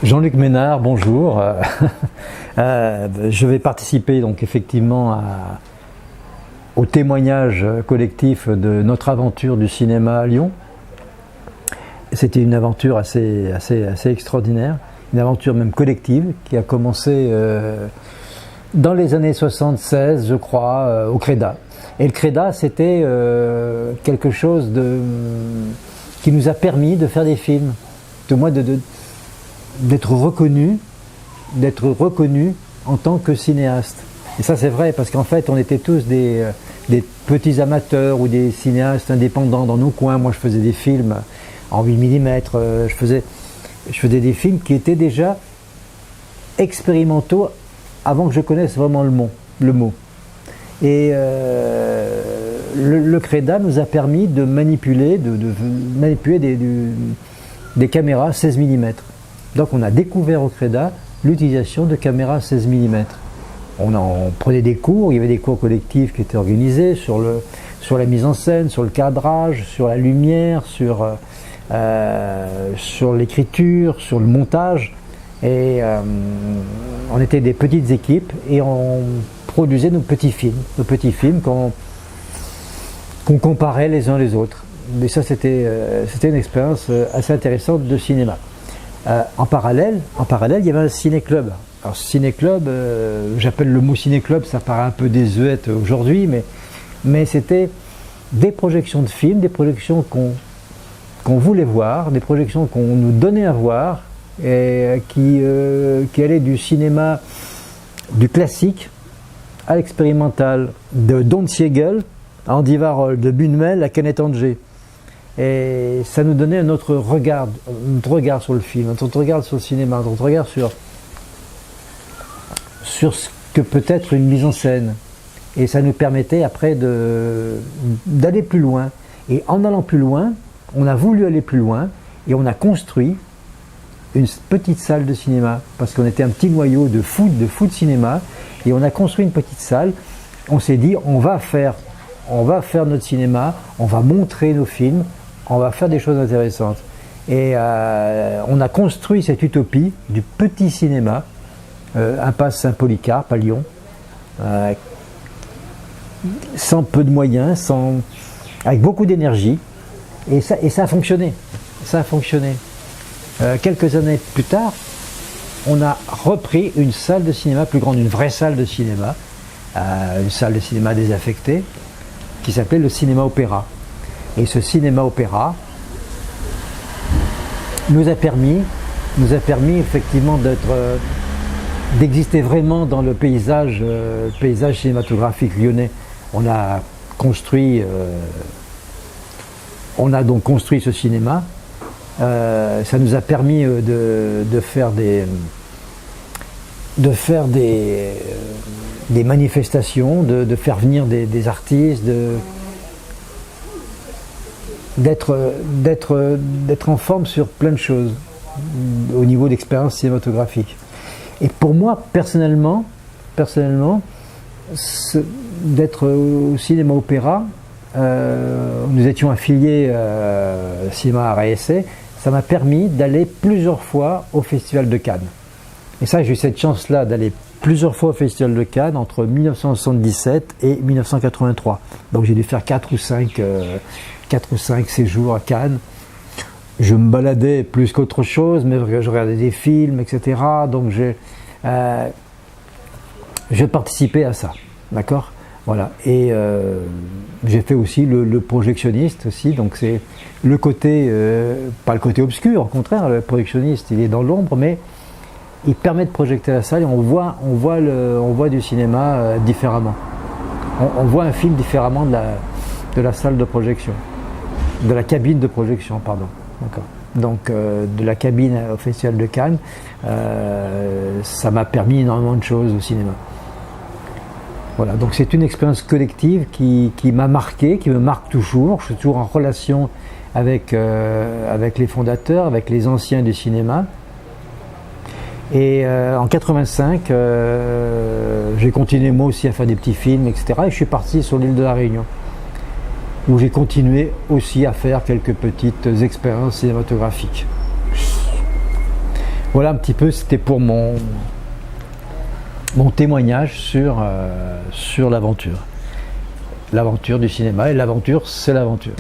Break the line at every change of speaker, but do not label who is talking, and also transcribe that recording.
Jean-Luc Ménard, bonjour. Je vais participer donc effectivement au témoignage collectif de notre aventure du cinéma à Lyon. C'était une aventure assez extraordinaire, une aventure même collective qui a commencé dans les années 76, je crois, au Créda. Et le Créda, c'était quelque chose qui nous a permis de faire des films, d'être reconnu en tant que cinéaste. Et ça c'est vrai parce qu'en fait on était tous des petits amateurs ou des cinéastes indépendants dans nos coins. Moi je faisais des films en 8 mm, je faisais des films qui étaient déjà expérimentaux avant que je connaisse vraiment le mot. Et le Créda nous a permis de manipuler des caméras 16 mm. Donc on a découvert au Créda l'utilisation de caméras 16 mm. On prenait des cours, il y avait des cours collectifs qui étaient organisés sur la mise en scène, sur le cadrage, sur la lumière, sur l'écriture, sur le montage. Et on était des petites équipes et on produisait nos petits films qu'on comparait les uns les autres. Mais ça c'était une expérience assez intéressante de cinéma. En parallèle, il y avait un ciné-club. Alors ce ciné-club, j'appelle le mot ciné-club, ça paraît un peu désuète aujourd'hui, mais c'était des projections de films, des projections qu'on voulait voir, des projections qu'on nous donnait à voir, et qui allaient du cinéma, du classique, à l'expérimental, de Don Siegel à Andy Warhol, de Buñuel à Kenneth Anger. Et ça nous donnait notre regard sur le film, notre regard sur le cinéma, notre regard sur ce que peut être une mise en scène. Et ça nous permettait après d'aller plus loin. Et en allant plus loin, on a voulu aller plus loin et on a construit une petite salle de cinéma. Parce qu'on était un petit noyau de fous de cinéma et on a construit une petite salle. On s'est dit, on va faire notre cinéma, on va montrer nos films, on va faire des choses intéressantes. Et on a construit cette utopie du petit cinéma, impasse Saint-Polycarpe à Lyon, sans peu de moyens, avec beaucoup d'énergie, et ça a fonctionné. Ça a fonctionné. Quelques années plus tard, on a repris une salle de cinéma plus grande, une vraie salle de cinéma, une salle de cinéma désaffectée, qui s'appelait le cinéma-opéra. Et ce cinéma-opéra nous a permis effectivement d'exister vraiment dans le paysage cinématographique lyonnais. On a donc construit ce cinéma. Ça nous a permis de faire des manifestations, de faire venir des artistes, d'être en forme sur plein de choses au niveau d'expérience cinématographique. Et pour moi, personnellement, d'être au cinéma-opéra, nous étions affiliés Cinéma Art et Essai, ça m'a permis d'aller plusieurs fois au Festival de Cannes. Et ça, j'ai eu cette chance-là d'aller plusieurs fois au Festival de Cannes entre 1977 et 1983. Donc j'ai dû faire 4 ou 5 séjours à Cannes. Je me baladais plus qu'autre chose, mais je regardais des films, etc. Donc j'ai participé à ça, d'accord ? Voilà. Et j'ai fait aussi le projectionniste aussi, donc c'est le côté, pas le côté obscur, au contraire, le projectionniste il est dans l'ombre, mais il permet de projeter la salle et on voit du cinéma différemment. On voit un film différemment de la salle de projection, de la cabine de projection, pardon. D'accord. Donc de la cabine au Festival de Cannes, ça m'a permis énormément de choses au cinéma. Voilà, donc c'est une expérience collective qui m'a marqué, qui me marque toujours. Je suis toujours en relation avec les fondateurs, avec les anciens du cinéma. Et en 85, j'ai continué moi aussi à faire des petits films, etc. Et je suis parti sur l'île de la Réunion, où j'ai continué aussi à faire quelques petites expériences cinématographiques. Voilà un petit peu, c'était pour mon témoignage sur l'aventure. L'aventure du cinéma, et l'aventure, c'est l'aventure.